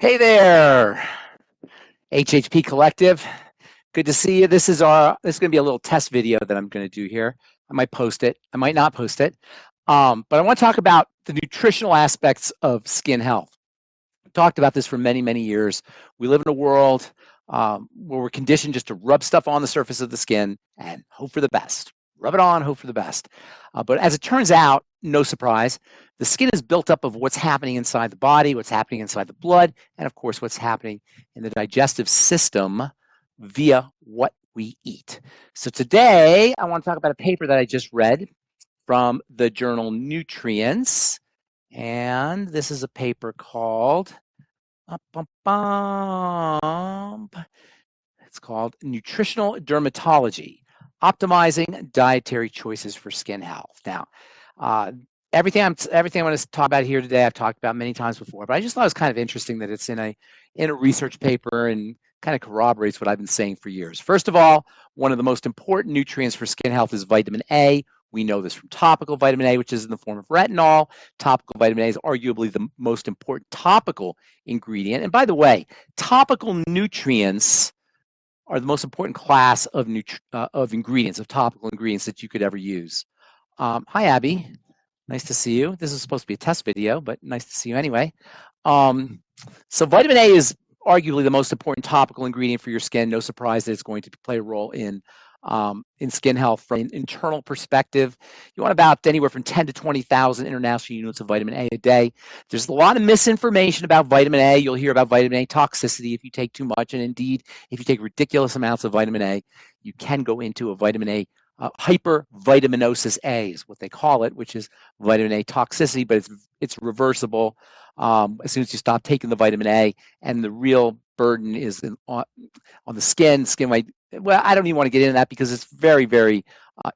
Hey there, HHP Collective. Good to see you. This is going to be a little test video that I'm going to do here. I might post it. I might not post it. But I want to talk about the nutritional aspects of skin health. I've talked about this for many, many years. We live in a world where we're conditioned just to rub stuff on the surface of the skin and hope for the best. Rub it on, hope for the best. But as it turns out, no surprise, the skin is built up of what's happening inside the body, what's happening inside the blood, and of course, what's happening in the digestive system via what we eat. So today, I want to talk about a paper that I just read from the journal Nutrients. And this is a paper called, it's called Nutritional Dermatology, Optimizing Dietary Choices for Skin Health. Now, everything I'm going to talk about here today, I've talked about many times before, but I just thought it was kind of interesting that it's in a research paper and kind of corroborates what I've been saying for years. First of all, one of the most important nutrients for skin health is vitamin A. We know this from topical vitamin A, which is in the form of retinol. Topical vitamin A is arguably the most important topical ingredient. And by the way, topical nutrients are the most important class of ingredients, of topical ingredients that you could ever use. Hi, Abby. Nice to see you. This is supposed to be a test video, but nice to see you anyway. So vitamin A is arguably the most important topical ingredient for your skin. No surprise that it's going to play a role in skin health from an internal perspective. You want about anywhere from 10 to 20,000 international units of vitamin A a day. There's a lot of misinformation about vitamin A. You'll hear about vitamin A toxicity if you take too much. And indeed, if you take ridiculous amounts of vitamin A, you can go into a vitamin A hypervitaminosis A is what they call it, which is vitamin A toxicity, but it's reversible as soon as you stop taking the vitamin A. And the real burden is on the skin. Skin might, well, I don't even want to get into that because it's very, very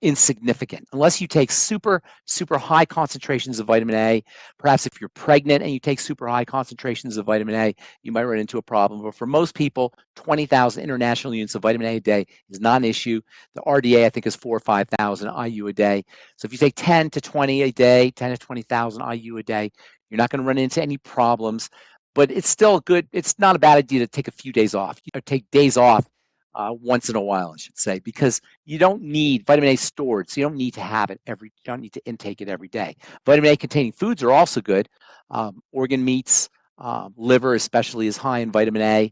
insignificant. Unless you take super, super high concentrations of vitamin A, perhaps if you're pregnant and you take super high concentrations of vitamin A, you might run into a problem. But for most people, 20,000 international units of vitamin A a day is not an issue. The RDA, I think, is 4,000 or 5,000 IU a day. So if you take 10 to 20 a day, 10 to 20,000 IU a day, you're not going to run into any problems. But it's still good. It's not a bad idea to take a few days off, or take days off once in a while, I should say, because you don't need vitamin A stored, so you don't need to have it you don't need to intake it every day. Vitamin A containing foods are also good. Organ meats, liver especially is high in vitamin A.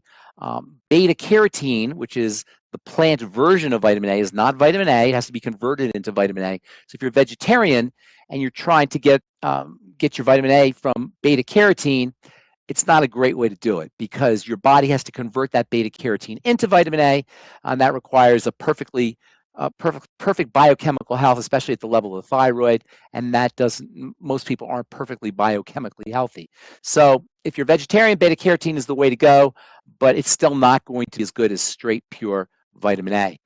Beta carotene, which is the plant version of vitamin A, is not vitamin A. It has to be converted into vitamin A. So if you're a vegetarian and you're trying to get your vitamin A from beta carotene, it's not a great way to do it because your body has to convert that beta carotene into vitamin A, and that requires a perfect biochemical health, especially at the level of the thyroid, and that doesn't, most people aren't perfectly biochemically healthy. So if you're vegetarian, beta carotene is the way to go, but it's still not going to be as good as straight pure vitamin A.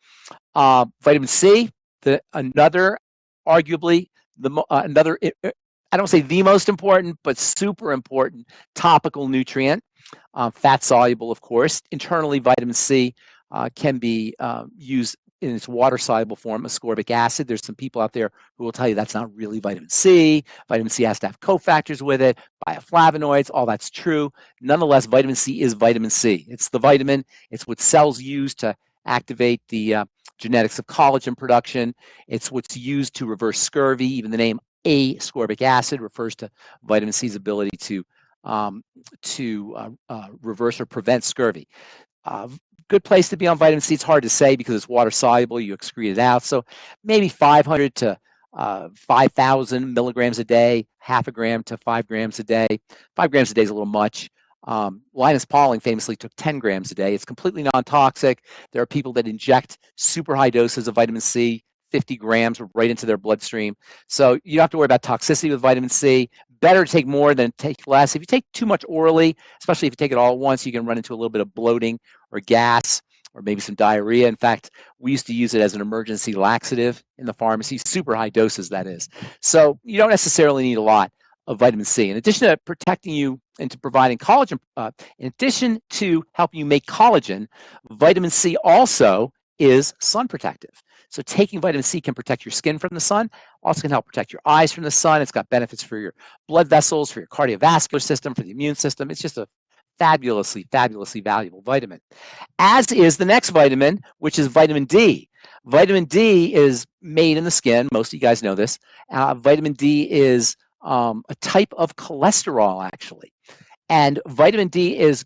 Vitamin C, another arguably another, I don't say the most important, but super important topical nutrient. Fat soluble, of course. Internally, vitamin C can be used in its water soluble form, ascorbic acid. There's some people out there who will tell you that's not really vitamin C. Vitamin C has to have cofactors with it, bioflavonoids, all that's true. Nonetheless, vitamin C is vitamin C. It's the vitamin. It's what cells use to activate the genetics of collagen production. It's what's used to reverse scurvy. Even the name ascorbic acid refers to vitamin C's ability to reverse or prevent scurvy. Good place to be on vitamin C. It's hard to say because it's water soluble. You excrete it out. So maybe 500 to 5,000 milligrams a day, half a gram to 5 grams a day. 5 grams a day is a little much. Linus Pauling famously took 10 grams a day. It's completely non-toxic. There are people that inject super high doses of vitamin C, 50 grams right into their bloodstream. So you don't have to worry about toxicity with vitamin C. Better to take more than take less. If you take too much orally, especially if you take it all at once, you can run into a little bit of bloating or gas or maybe some diarrhea. In fact, we used to use it as an emergency laxative in the pharmacy, super high doses, that is. So you don't necessarily need a lot of vitamin C. In addition to protecting you and to providing collagen, in addition to helping you make collagen, vitamin C also is sun protective. So taking vitamin C can protect your skin from the sun, also can help protect your eyes from the sun. It's got benefits for your blood vessels, for your cardiovascular system, for the immune system. It's just a fabulously, fabulously valuable vitamin, as is the next vitamin, which is vitamin D. Vitamin D is made in the skin. Most of you guys know this. Vitamin D is a type of cholesterol, actually. And vitamin D is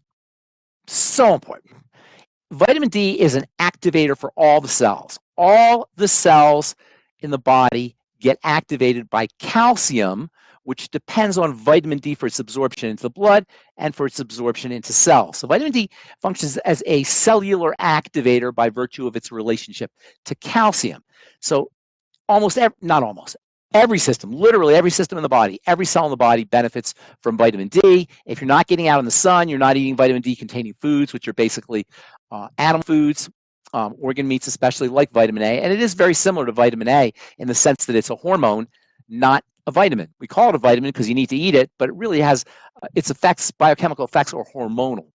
so important. Vitamin D is an activator for all the cells. All the cells in the body get activated by calcium, which depends on vitamin D for its absorption into the blood and for its absorption into cells. So vitamin D functions as a cellular activator by virtue of its relationship to calcium. So not almost, every system, literally every system in the body, every cell in the body benefits from vitamin D. If you're not getting out in the sun, you're not eating vitamin D containing foods, which are basically animal foods, organ meats especially, like vitamin A. And it is very similar to vitamin A in the sense that it's a hormone, not a vitamin. We call it a vitamin because you need to eat it, but it really has its effects, biochemical effects, are hormonal.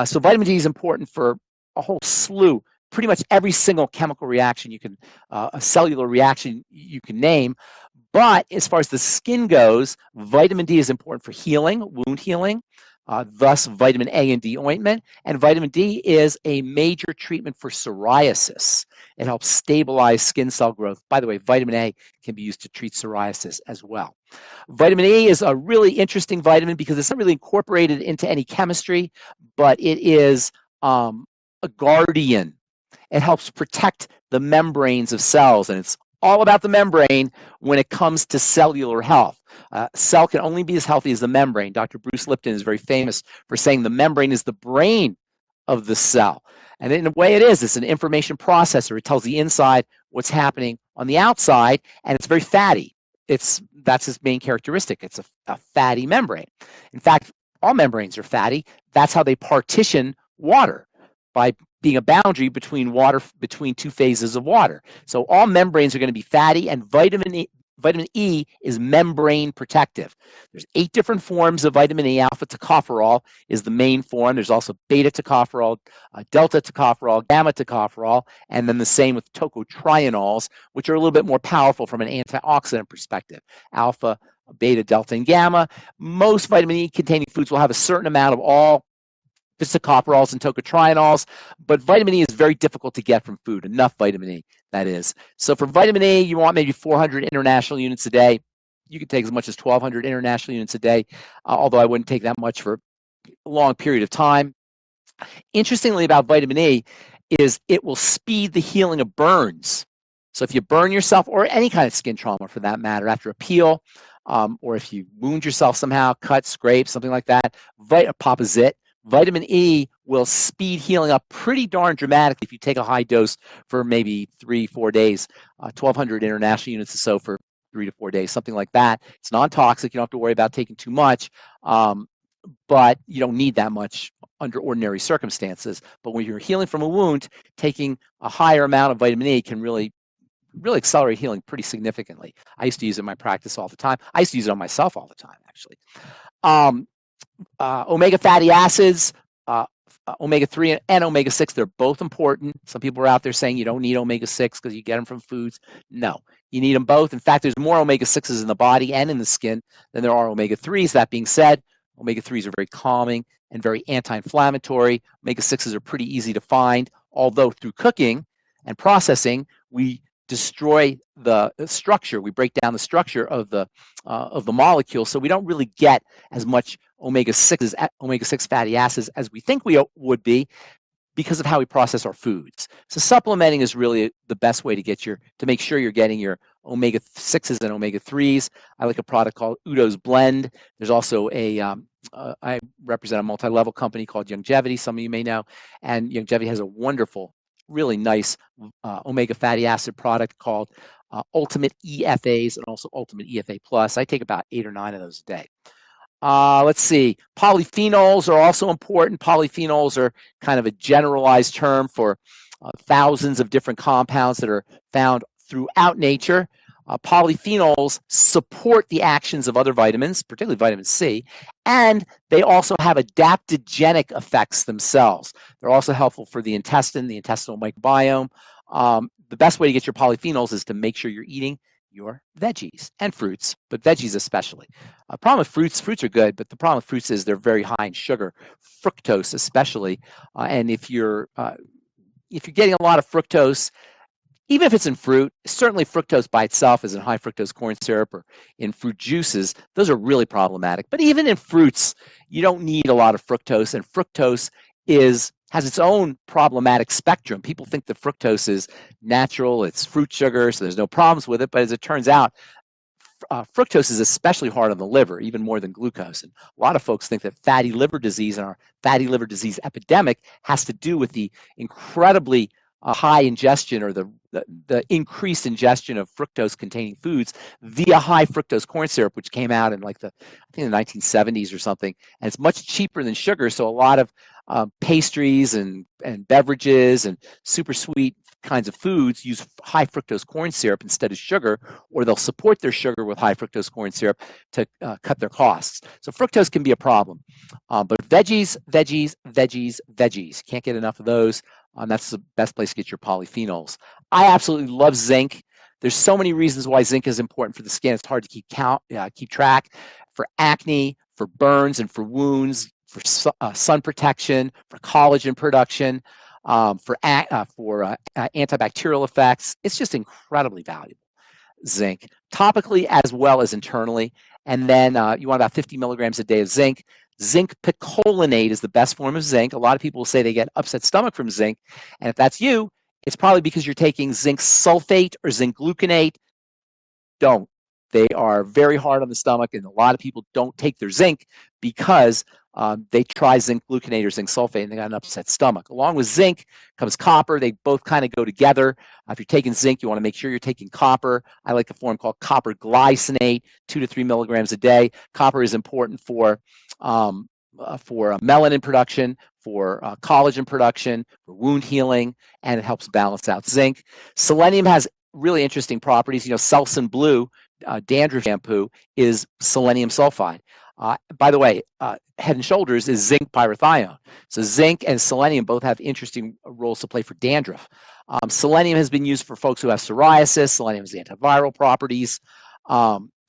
So vitamin D is important for a whole slew, pretty much every single chemical reaction you can, a cellular reaction you can name. But as far as the skin goes, vitamin D is important for healing, wound healing, thus vitamin A and D ointment. And vitamin D is a major treatment for psoriasis. It helps stabilize skin cell growth. By the way, vitamin A can be used to treat psoriasis as well. Vitamin E is a really interesting vitamin because it's not really incorporated into any chemistry, but it is a guardian. It helps protect the membranes of cells, and it's all about the membrane when it comes to cellular health. Cell can only be as healthy as the membrane. Dr. Bruce Lipton is very famous for saying the membrane is the brain of the cell. And in a way it is. It's an information processor. It tells the inside what's happening on the outside, and it's very fatty. That's its main characteristic. It's a fatty membrane. In fact, all membranes are fatty. That's how they partition water, by being a boundary between two phases of water. So all membranes are going to be fatty, and vitamin E is membrane protective. There's 8 different forms of vitamin E. Alpha tocopherol is the main form. There's also beta tocopherol, delta tocopherol, gamma tocopherol, and then the same with tocotrienols, which are a little bit more powerful from an antioxidant perspective. Alpha, beta, delta, and gamma. Most vitamin E containing foods will have a certain amount of all tocopherols and tocotrienols, but vitamin E is very difficult to get from food, enough vitamin E, that is. So for vitamin E, you want maybe 400 international units a day. You can take as much as 1,200 international units a day, although I wouldn't take that much for a long period of time. Interestingly about vitamin E is it will speed the healing of burns. So if you burn yourself, or any kind of skin trauma for that matter, after a peel, or if you wound yourself somehow, cut, scrape, something like that, pop a zit, vitamin E will speed healing up pretty darn dramatically if you take a high dose for maybe 3-4 days, 1,200 international units or so for 3 to 4 days, something like that. It's non-toxic. You don't have to worry about taking too much, but you don't need that much under ordinary circumstances. But when you're healing from a wound, taking a higher amount of vitamin E can really accelerate healing pretty significantly. I used to use it in my practice all the time. I used to use it on myself all the time, actually. Omega fatty acids, omega-3 and omega-6, they're both important. Some people are out there saying you don't need omega-6 because you get them from foods. No, you need them both. In fact, there's more omega-6s in the body and in the skin than there are omega-3s. That being said, omega-3s are very calming and very anti-inflammatory. Omega-6s are pretty easy to find, although through cooking and processing, we destroy the structure. We break down the structure of the molecule, so we don't really get as much omega-6 fatty acids as we think we would be because of how we process our foods. So supplementing is really the best way to make sure you're getting your omega-6s and omega-3s. I like a product called Udo's Blend. There's also I represent a multi-level company called Youngevity, some of you may know, and Youngevity has a wonderful, really nice omega fatty acid product called Ultimate EFAs and also Ultimate EFA Plus. I take about 8 or 9 of those a day. Let's see. Polyphenols are also important. Polyphenols are kind of a generalized term for thousands of different compounds that are found throughout nature. Polyphenols support the actions of other vitamins, particularly vitamin C, and they also have adaptogenic effects themselves. They're also helpful for the intestine, the intestinal microbiome. The best way to get your polyphenols is to make sure you're eating your veggies and fruits, but veggies especially. Problem with fruits are good, but the problem with fruits is they're very high in sugar, fructose especially. And if you're getting a lot of fructose, even if it's in fruit, certainly fructose by itself is in high fructose corn syrup or in fruit juices, those are really problematic. But even in fruits, you don't need a lot of fructose, and fructose has its own problematic spectrum. People think that fructose is natural, it's fruit sugar, so there's no problems with it. But as it turns out, fructose is especially hard on the liver, even more than glucose. And a lot of folks think that fatty liver disease and our fatty liver disease epidemic has to do with the incredibly high ingestion or the increased ingestion of fructose-containing foods via high fructose corn syrup, which came out in I think the 1970s or something. And it's much cheaper than sugar, so a lot of pastries and beverages and super sweet kinds of foods use high fructose corn syrup instead of sugar, or they'll support their sugar with high fructose corn syrup to cut their costs. So fructose can be a problem. But veggies. Can't get enough of those. That's the best place to get your polyphenols. I absolutely love zinc. There's so many reasons why zinc is important for the skin. It's hard to keep track. For acne, for burns and for wounds, for sun protection, for collagen production, for antibacterial effects. It's just incredibly valuable, zinc, topically as well as internally. And then you want about 50 milligrams a day of zinc. Zinc picolinate is the best form of zinc. A lot of people will say they get upset stomach from zinc. And if that's you, it's probably because you're taking zinc sulfate or zinc gluconate. Don't. They are very hard on the stomach, and a lot of people don't take their zinc because they try zinc gluconate or zinc sulfate, and they got an upset stomach. Along with zinc comes copper. They both kind of go together. If you're taking zinc, you want to make sure you're taking copper. I like a form called copper glycinate, 2 to 3 milligrams a day. Copper is important for melanin production, for collagen production, for wound healing, and it helps balance out zinc. Selenium has really interesting properties. Selsun Blue dandruff shampoo is selenium sulfide. By the way, Head and Shoulders is zinc pyrithione. So zinc and selenium both have interesting roles to play for dandruff. Selenium has been used for folks who have psoriasis. Selenium has antiviral properties.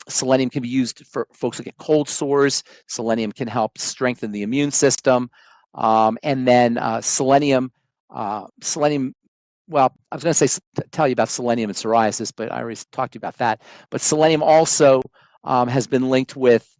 Selenium can be used for folks who get cold sores. Selenium can help strengthen the immune system. And then selenium, well, I was going to say tell you about selenium and psoriasis, but I already talked to you about that. But selenium also has been linked with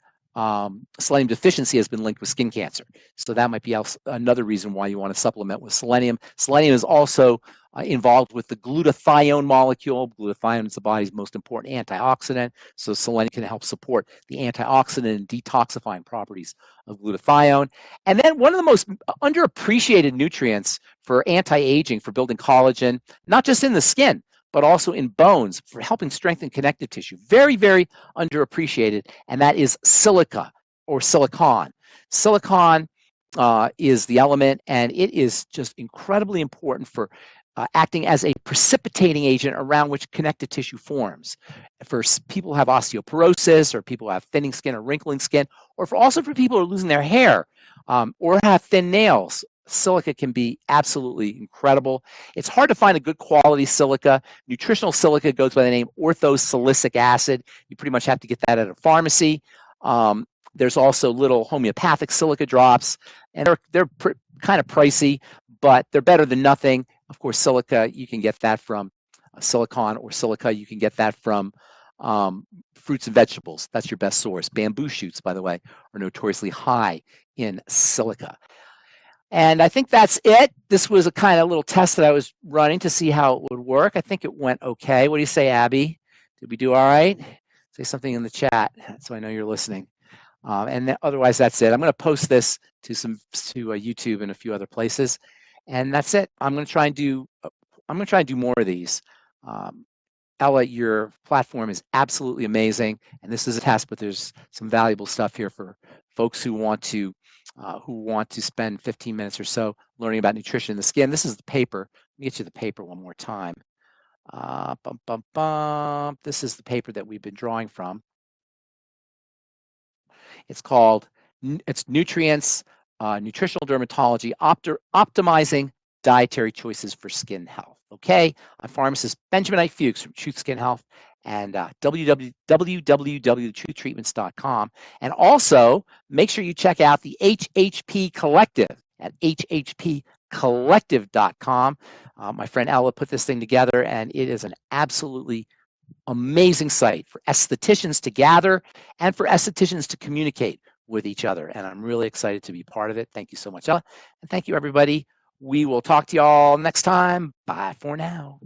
selenium deficiency has been linked with skin cancer. So that might be another reason why you want to supplement with selenium. Selenium is also involved with the glutathione molecule. Glutathione is the body's most important antioxidant. So selenium can help support the antioxidant and detoxifying properties of glutathione. And then one of the most underappreciated nutrients for anti-aging, for building collagen, not just in the skin, but also in bones, for helping strengthen connective tissue. Very, very underappreciated, and that is silica or silicon. Silicon is the element, and it is just incredibly important for acting as a precipitating agent around which connective tissue forms. For people who have osteoporosis, or people who have thinning skin or wrinkling skin, or also for people who are losing their hair or have thin nails, silica can be absolutely incredible. It's hard to find a good quality silica. Nutritional silica goes by the name orthosilicic acid. You pretty much have to get that at a pharmacy. There's also little homeopathic silica drops, and they're kind of pricey, but they're better than nothing. Of course, silica, you can get that from silicon, or silica, you can get that from fruits and vegetables. That's your best source. Bamboo shoots, by the way, are notoriously high in silica. And I think that's it. This was a kind of little test that I was running to see how it would work. I think it went okay. What do you say, Abby? Did we do all right? Say something in the chat so I know you're listening. And otherwise, that's it. I'm going to post this to YouTube and a few other places, and that's it. I'm going to try and do more of these. Ella, your platform is absolutely amazing, and this is a test, but there's some valuable stuff here for folks who want to spend 15 minutes or so learning about nutrition in the skin. This is the paper. Let me get you the paper one more time. This is the paper that we've been drawing from. It's called Nutrients, Nutritional Dermatology, Optimizing Dietary Choices for Skin Health. Okay, I'm pharmacist Benjamin I. Fuchs from Truth Skin Health, and www.truthtreatments.com. And also, make sure you check out the HHP Collective at hhpcollective.com. My friend Ella put this thing together, and it is an absolutely amazing site for estheticians to gather and for estheticians to communicate with each other. And I'm really excited to be part of it. Thank you so much, Ella. And thank you, everybody. We will talk to y'all next time. Bye for now.